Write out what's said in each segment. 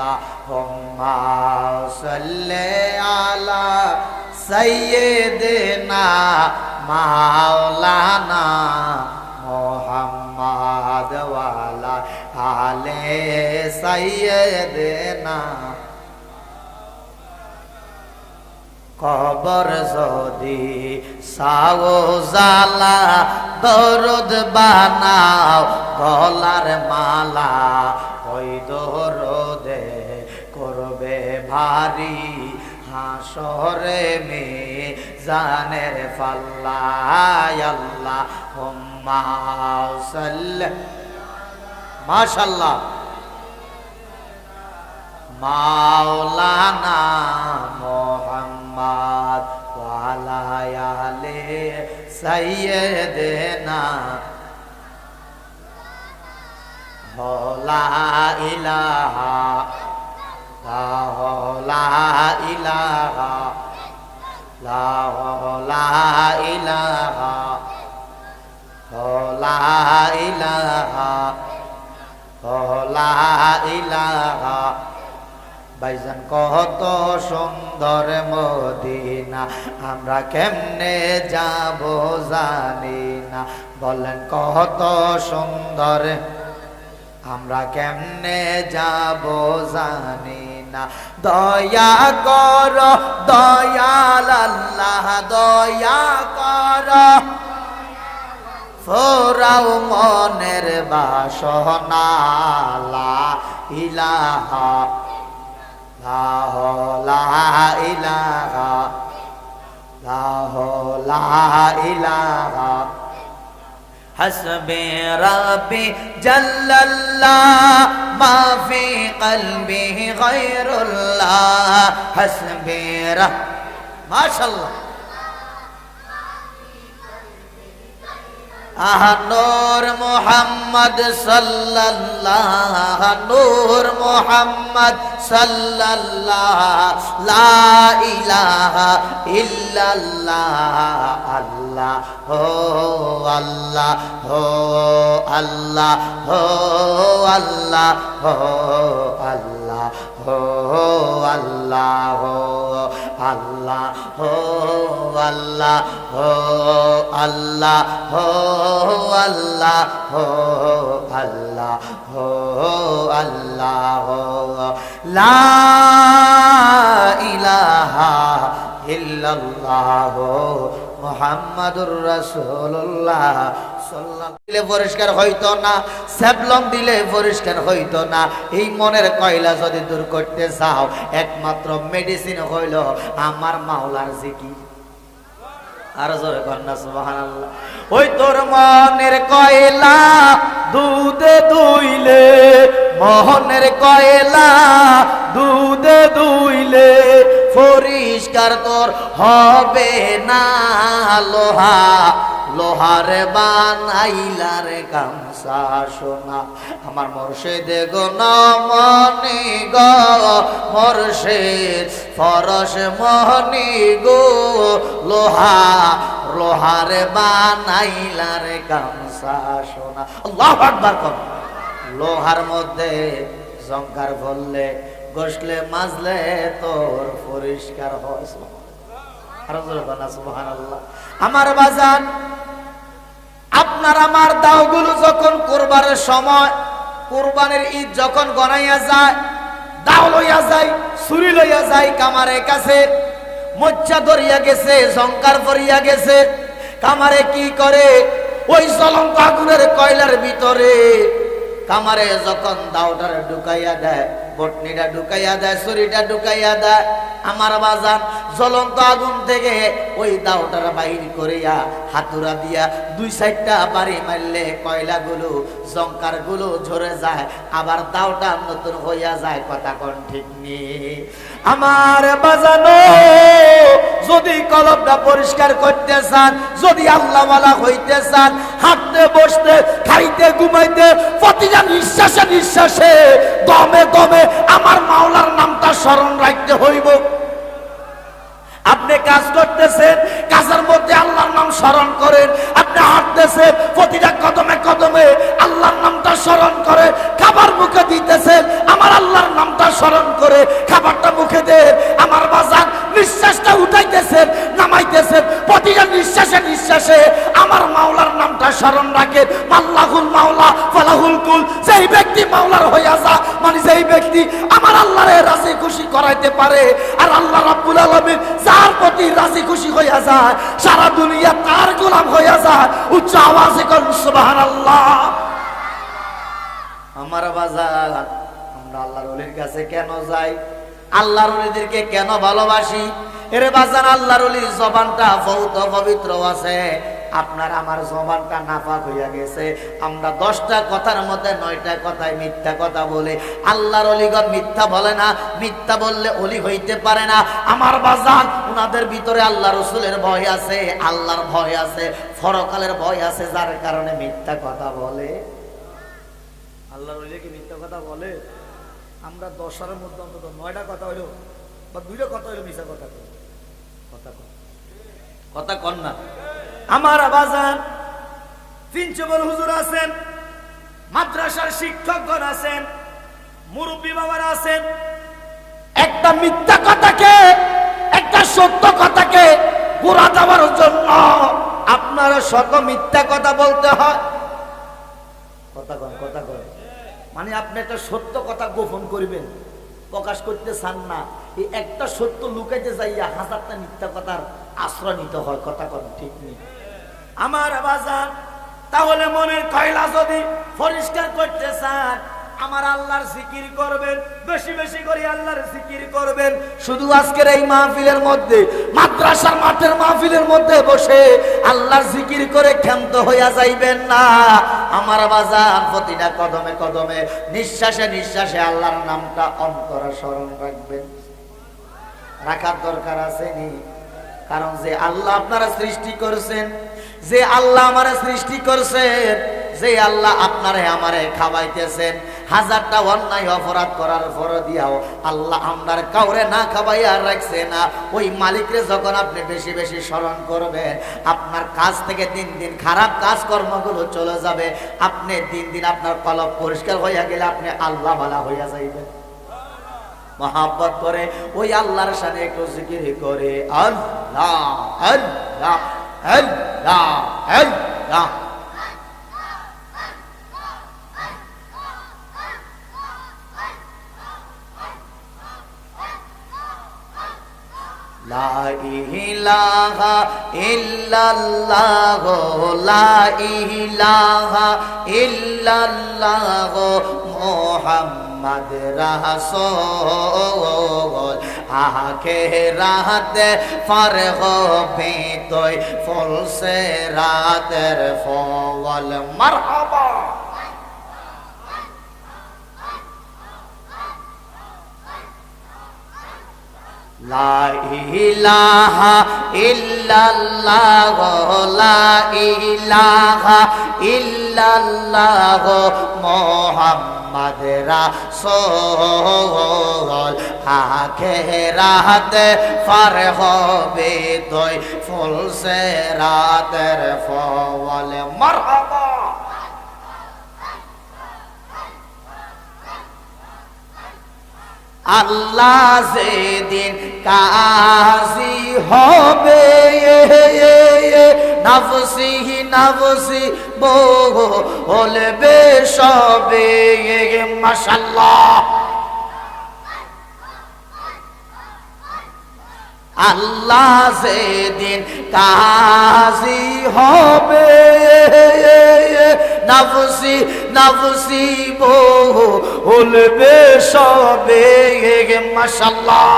আল্লাহুম্মা সাল্লি আলা সাইয়্যিদিনা মাওলানা মুহাম্মাদ ওয়া আলা আলি সাইয়্যিদিনা। কবর যদি সাও জালা দরুদ বানাও গলার মালা, ওই দরুদে করবে ভারী হাসরে মিজানের পাল্লা। আল্লাহুম্মা সাল্লি, মাশাআল্লাহ, মাওলানা মুহাম্মদ ওয়া আলা আলি সাইয়্যিদিনা। লা ইলাহা লা ইলাহা লা ইলাহা লা ইলাহা লা ইলাহা। ভাইজান কত সুন্দর মদিনা, আমরা কেমনে যাব জানি না। বলেন কত সুন্দর, আমরা কেমনে যাব জানি না। দয়া কর দয়াল আল্লাহ, দয়া কর, ফোরাও মনের বাসনা। লা ইলাহা লা ইলাহা লা ইলাহা। হাসবি রাব্বি জাল্লাল্লাহ মা ফি কলবি গায়রুল্লাহ। হাসবি রাব্বি, মাশাআল্লাহ। নূর মুহাম্মদ সাল্লাল্লাহ, নূর মুহাম্মদ সাল্লাল্লাহ। লা ইলাহা ইল্লাল্লাহ। আল্লাহ হো আল্লাহ হো আল্লাহ হো আল্লাহ হো আল্লাহ হো আল্লাহ হো আল্লাহ হো আল্লাহ হো আল্লাহ হো আল্লাহ হো আল্লাহ হো আল্লাহ। লা ইলাহা ইল্লাল্লাহ মুহাম্মাদুর রাসূলুল্লাহ সাল্লাল্লাহু দিলে পরিষ্কার হইতো না, স্যাবলং দিলে পরিষ্কার হইতো না। এই মনের কয়লা যদি দূর করতে চাও, একমাত্র মেডিসিন হইল আমার মাওলার জিকির। আর জোরে কন্যা সুবহানাল্লাহ। ওই তোর মনের কয়লা দুধে ধুইলে, মোহনের কয়লা দুধে ধুইলে পরিষ্কার তোর হবে না। লোহা লোহারে বানাইলার গামছা সোনা। আমার মুর্শিদ গো নমনি গো, মুর্শিদ ফরস মোহনি গো। লোহা লোহারে বানাইলার গামছা সোনা। আল্লাহু আকবার কর। লোহার মধ্যে জঙ্কার ভরলে, গোসলে মাজলে তোর পরিষ্কার হয়। সুবহানাল্লাহ। আমার বাজান, আপনার আমার দাওগুলো যখন কোরবানের সময়, কোরবানের ঈদ যখন গনাইয়া যায়, দাও লইয়া যায়, ছুরি লইয়া যায় কামারে কাছে, মজ্জা ধরিয়া গেছে, জঙ্কার ভরিয়া গেছে। কামারে কি করে? ওই জ্বলন্ত আগুনের কয়লার ভিতরে কামারে যখন দাওটারে ঢুকাইয়া দেয়, বটনিটা ঢুকাইয়া দেয়, ছুরিটা ঢুকাইয়া দেয়, আমার বাজান জ্বলন্ত আগুন থেকে ওই দাওটার বাহির করিয়া হাতুড়া দিয়া দুই সাইডটা বাড়ি মারলে কয়লাগুলো জঙ্কারগুলো ঝরে যায়, আবার দাওটা নতুন হইয়া যায়। কথা কোন ঠিক নেই আমার বাজানো। যদি কলবটা পরিষ্কার করতে চান, যদি আল্লাহওয়ালা হইতে চান, হাঁটতে বসতে খাইতে ঘুমাইতে প্রতিটা নিঃশ্বাসে নিঃশ্বাসে দমে দমে আমার মাওলার নামটা স্মরণ রাখতে হইব। আপনি কাজ করতেছেন, কাজের মধ্যে আল্লাহর নাম স্মরণ করেন। আপনি হাঁটতেছেন, প্রতিটা কদমে কদমে আল্লাহর নামটা স্মরণ করে। খাবার মুখে দিতেছেন, আমার আল্লাহর নামটা স্মরণ করে খাবারটা মুখে দেন। আমার বাজান নিঃশ্বাসটা উঠাইতেছেন নামাইতেছেন, প্রতিটা নিঃশ্বাসে নিঃশ্বাসে আমার মাওলার নামটা স্মরণ রাখেন। আল্লাহুল মাওলা ফালাহুল কুল। যেই ব্যক্তি মাওলার হইয়া যা, মানে যেই ব্যক্তি আমার আল্লাহরে রাজি খুশি করাইতে পারে, আর আল্লাহ রাব্বুল আলামিন যার প্রতি রাজি খুশি হইয়া যায়, সারা দুনিয়া তার গোলাম হইয়া যায়। উচ্চ আওয়াজে কোন সুবহানাল্লাহ। আমার বাজার, আমরা আল্লাহর ওলির কাছে কেন যাই, আল্লাহর ওলিদেরকে কেন ভালোবাসি? এর বাজার আল্লাহর ওলির জবানটা বহুত পবিত্র আছে, আপনার আমার জবানটা নাপাক হইয়া গেছে। আমরা 10টা কথার মধ্যে 9টা কথায় মিথ্যা কথা বলে। আল্লাহর ওলিগণ মিথ্যা বলে না, মিথ্যা বললে ওলি হইতে পারে না। আমার বাজান উনাদের ভিতরে আল্লাহ রসুলের ভয় আছে, আল্লাহর ভয় আছে, পরকালের ভয় আছে, যার কারণে মিথ্যা কথা বলে। আল্লাহর ওলিকে মিথ্যা কথা বলে। আমরা 10টার মধ্যে অন্তত 9টা কথা হইলো বা 2টা কথা হইলো মিথ্যা কথা কথা কন না। আমার বাজান প্রিন্সিপাল হুজুর আছেন, মাদ্রাসার শিক্ষকগণ আছেন, মুরব্বী বাবারা আছেন। একটা মিথ্যা কথাকে, একটা সত্য কথাকে গোড়া দেওয়ার জন্য আপনারা শত মিথ্যা কথা বলতে হয়। কথা কন মানে আপনি একটা সত্য কথা গোপন করবেন, প্রকাশ করতে চান না, এই একটা সত্য লুকাইতে যাইয়া 1000টা মিথ্যা কথার আশ্রয় নিতে হয়। কথা কন ঠিক নেই আমার বাজার। তাহলে মনের কয়লা যদি পরিষ্কার করতে চান, আমার আল্লাহর জিকির করবেন, বেশি বেশি করে আল্লাহর জিকির করবেন। শুধু আজকের এই মাহফিলের মধ্যে, মাদ্রাসার মাঠের মাহফিলের মধ্যে বসে আল্লাহর জিকির করে ক্ষান্ত হইয়া যাইবেন না। আমার বাজার প্রতিটা কদমে কদমে, নিঃশ্বাসে নিঃশ্বাসে আল্লাহর নামটা অন্তরে স্মরণ রাখবেন। রাখার দরকার আছে নি? কারণ যে আল্লাহ আপনারা সৃষ্টি করেছেন, যে আল্লাহ আমারে সৃষ্টি করছেন, যে আল্লাহ আপনারে আমারে খাওয়াইতেছেন, 1000টা অন্যায় অপরাধ করার পর দিয়াও আল্লাহ আমরার কাউরে না খাওয়াইয়া রাখছে না। ওই মালিকরে যখন আপনি বেশি বেশি স্মরণ করবেন, আপনার কাজ থেকে দিন দিন খারাপ কাজ কর্মগুলো চলে যাবে। আপনি দিন দিন আপনার কলব পরিষ্কার হইয়া গেলে আপনি আল্লাহ ওয়ালা হইয়া যাইবেন। মহাব্বত করে ওই আল্লাহর সাথে একটু জিকির করে আল্লাহ আল্লাহ আল্লাহ আল্লাহ। লা ইলাহা ইল্লাল্লাহ, লা ইলাহা ইল্লাল্লাহ, মুহাম্মদ রাসূল। আখিরাতে পার হবে তুই ফুলসে রাতের ফল। মারহাবা। লা ইলাহা ইল্লাল্লাহ, লা ইলাহা ইল্লাল্লাহ, মুহাম্মদ রাসূল। আখিরাতে পার হবে তুই ফুলসে রাতের ফল। মারহাবা। আল্লাহ যেদিন কাজী হবে, নাফসি নাফসি বলবে সবে। মাশাআল্লাহ। আল্লাহ যেদিন কাজী হবে, নাফসি নাফসি বলবে সবে। মাশাআল্লাহ।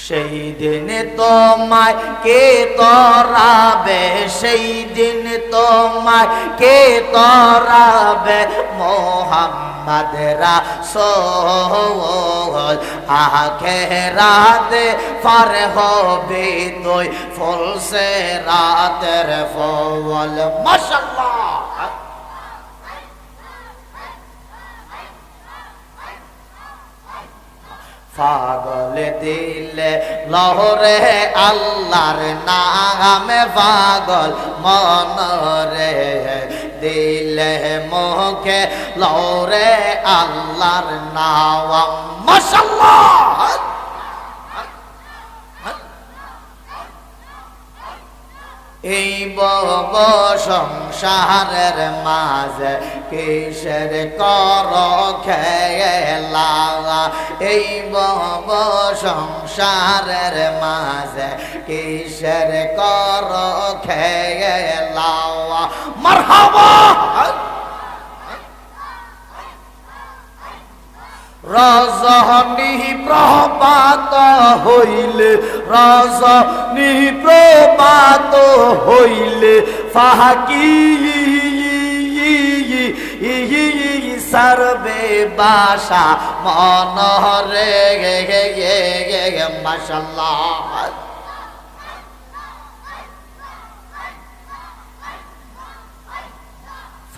সেই দিন তোমায় কে তরাবে, সেই দিন তোমায় কে তরাবে, মুহাম্মদ রাসূল। আখিরাতে পার হবে তুই ফুলসে রাতের ফল। মাশাআল্লাহ। পাগল দিলে লহরে আল্লাহর নামে, পাগল মনরে দিলে মুখে লরে আল্লাহর নাম মাশাআল্লাহ এই বব সংসারের মাঝে কিসের কর খেলা এই বব সংসারের মাঝে কিসের কর খেলা মারহাবা রজনী প্রভাত হইলে রজনী প্রভাত হইলে ফাঁকি সর্বে বাসা মনরে মাশাআল্লাহ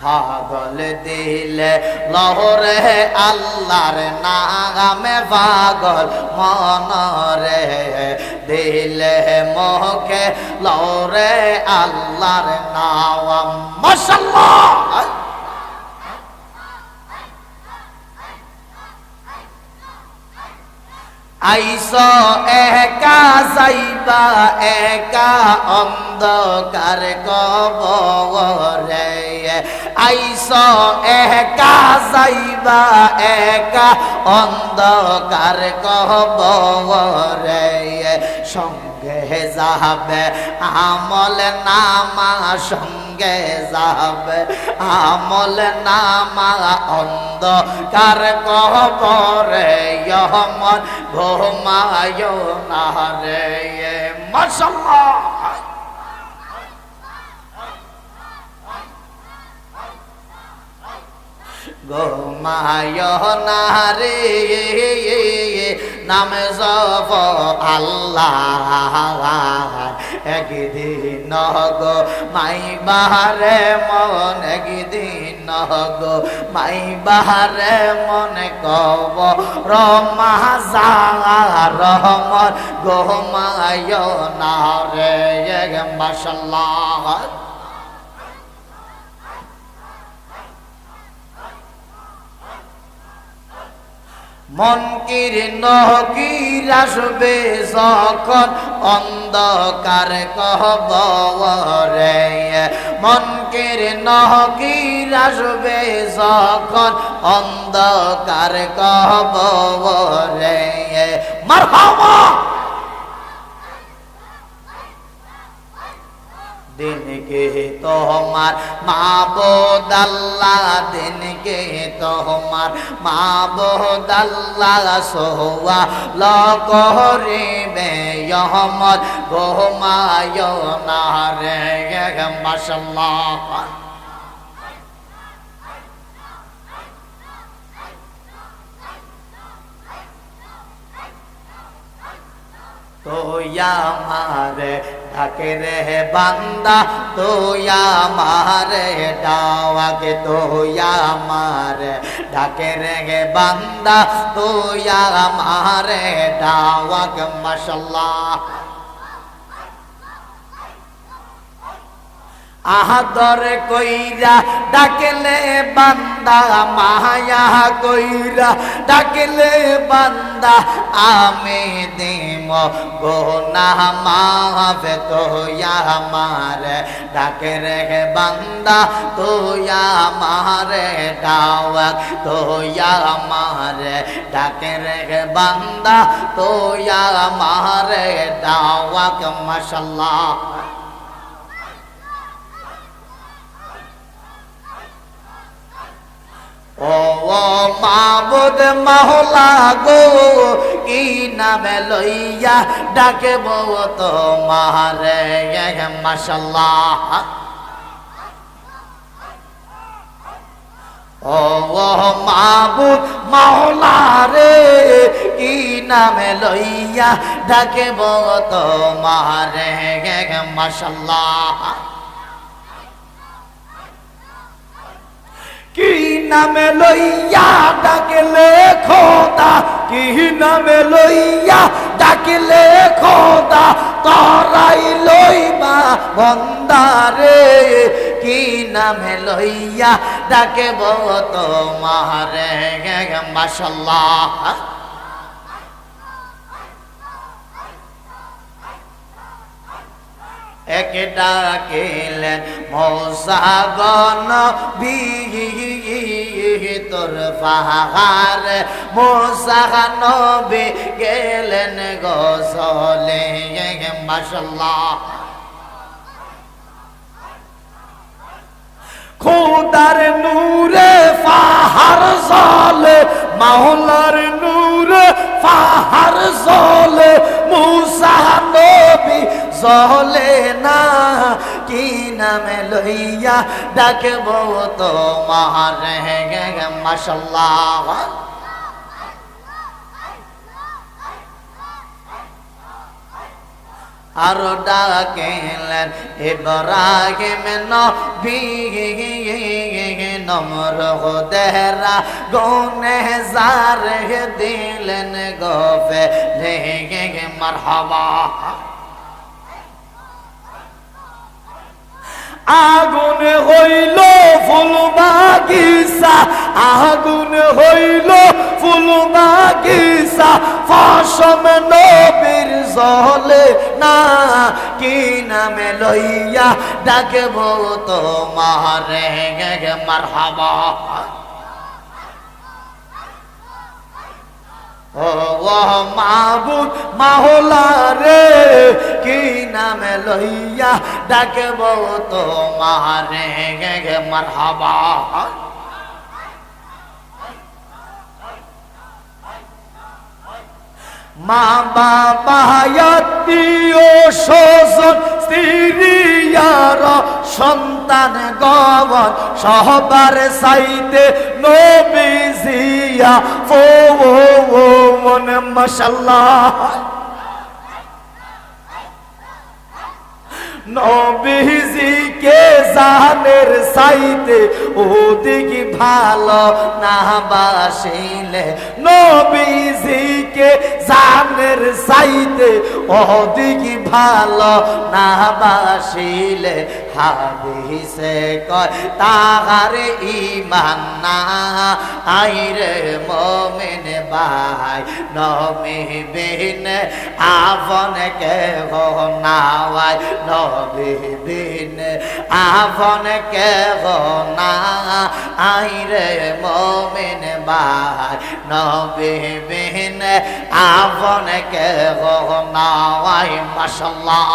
পাগল দিলে লহরে আল্লাহর নামে পাগল মনরে দিলে মুখে লহরে আল্লাহর নাম মাশাআল্লাহ আইসো একা যাইবা একা অন্ধকার কবরে আইসো একা যাইবা একা অন্ধকার কবরে সঙ্গে যাবে আমল নামা সঙ্গে যাবে আমল নামা অন্ধকার কবরে ইহমন ঘুমায় না রে মাশাআল্লাহ ঘুমায় না রে নাম জপ আল্লাহ একদিন গো মাই বাহারে মন একদিন গো মাই বাহারে মন কব রমাজা রহমত ঘুমায় না রে মাশাআল্লাহ মনকির নকির আসবে যখন অন্ধকার কবরে মনকির নকির আসবে যখন অন্ধকার কবরে মারহাবা दिन के तोहमार माबूद अल्लाह दिन के तोहमार माबूद अल्लाह सोवा लकोरे में यहमत घुमायो ना रे माशाअल्लाह तो या मारे ढाके रे बंदा तो या मारे डावा के तो या मारे ढाके रे बंदा तो या मारे डावा के माशाअल्लाह आदर कोइरा डाकले बंदा माया कोइरा डाकले बंदा आमे देम गुनाह माफ तो या मारे डाके रे बंदा तो या मारे डावक तो या मारे डाके रे बंदा तो या मारे डावक माशाअल्लाह ओ माबूद मौला गो की नाम लइया डाके बो तुम्हारे माशाअल्लाह ओ माबूद मौला रे की नाम लइया डाके बो तुम्हारे माशाअल्लाह की नाम लइया डाकले खोदा की नाम लइया डाकले खोदा তরাই লইবা বন্দারে কি নামে লইয়া ডাকে তোমারে মাশাআল্লাহ এক ডাকিলেন মৌসা নবী তোর পাহাড় মৌসা নবী গেলেন গোসলে মাশাআল্লাহ খোদার নূরে পাহাড় জ্বলে মাওলার নূরে পাহাড় জ্বলে মূসা নবী জ্বলে না কি নামে লইয়া ডাকব তোমারে মাশাআল্লাহ আর ডাকেলেন ইব্রাহিম নবী নমরুদেরা গুনেহগার দিলেন গফলে মারহাবা আগুন হইল ফুল বাগিচা আগুন হইল ফুল বাগিচা ফসম নবীর জ্বলে না কি নামে লইয়া ডাকব তোমারে মারহাবা ও মাহবুব মাওলা রে কি নামে লইয়া ডাকব তোমারে মারহাবা মা বাবা আত্মীয় স্বজন স্ত্রী আর সন্তান গবন সবার সাইতে নবীজিয়া ও মন মাশাআল্লাহ নবীজিকে জানের সাইতে ওদিকে ভালো না বাসিলে নবীজিকে জানের সাইতে ওদিকে ভালো না বাসিলে হাদিসে কয় তাহার ঈমান না আইরে মুমিন ভাই নবী বিন আপন কে হো নাওয়াই নবী বিন আপন কে হো না আইরে মুমিন ভাই নবী বিন আপন কে হো নাওয়াই মাশাআল্লাহ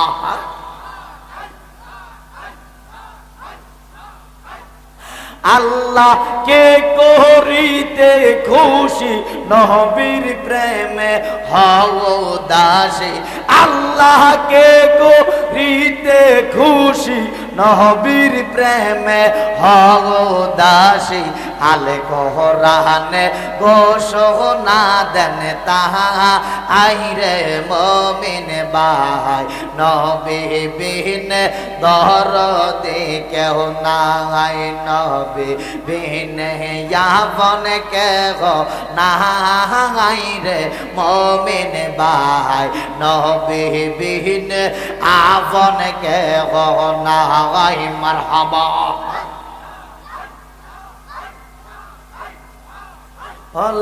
আল্লাহ কে করিতে খুশি নবীর প্রেমে হও দাসী আল্লাহ কে করিতে খুশি নবীর প্রেমে হও দাসী আলে কোরআনে ঘোষণা দেন তাহা আইরে মুমিন ভাই নবী বিন দরদি কেউ নাই নবী বিন আপন কেহ নাই রে মুমিন ভাই নবী বিন আপন কেহ নাই মারহাবা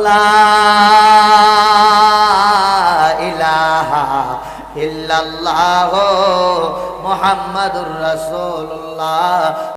লা ইলাহা ইল্লাল্লাহ মুহাম্মাদুর রাসূলুল্লাহ।